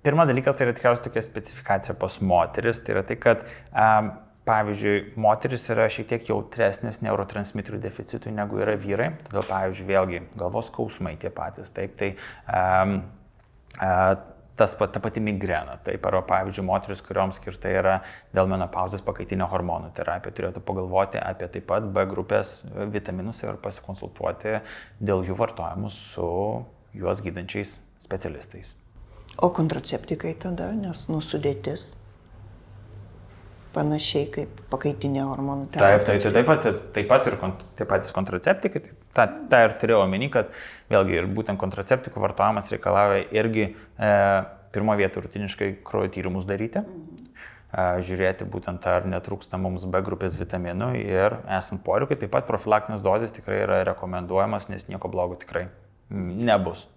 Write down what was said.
Pirmas dalykas tai yra tikriausiai tokia specifikacija pas moteris, tai yra tai, kad pavyzdžiui, moteris yra šiek tiek jautresnis neurotransmiterių deficitui negu yra vyrai, todėl pavyzdžiui, vėlgi galvos skausmai tie patys, taip, tai ta pati migrena, taip, arba pavyzdžiui, moteris, kurioms skirta yra dėl menopauzės pakaitinio hormonų terapija, turėtų pagalvoti apie taip pat B grupės vitaminus ir pasikonsultuoti dėl jų vartojimų su juos gydančiais specialistais. O kontraceptikai tada, nes sudėtis panašiai kaip pakaitinė hormonų terapija. Taip pat ir tie patys kontraceptikai, tą ir turėjau omeny, kad vėlgi ir būtent kontraceptikų vartojimas reikalauja irgi pirmo vietą rutiniškai kraujo tyrimus daryti, žiūrėti būtent ar netrūksta mums B grupės vitaminų ir esant poreikiui, taip pat profilaktinės dozės tikrai yra rekomenduojamas, nes nieko blogo tikrai nebus.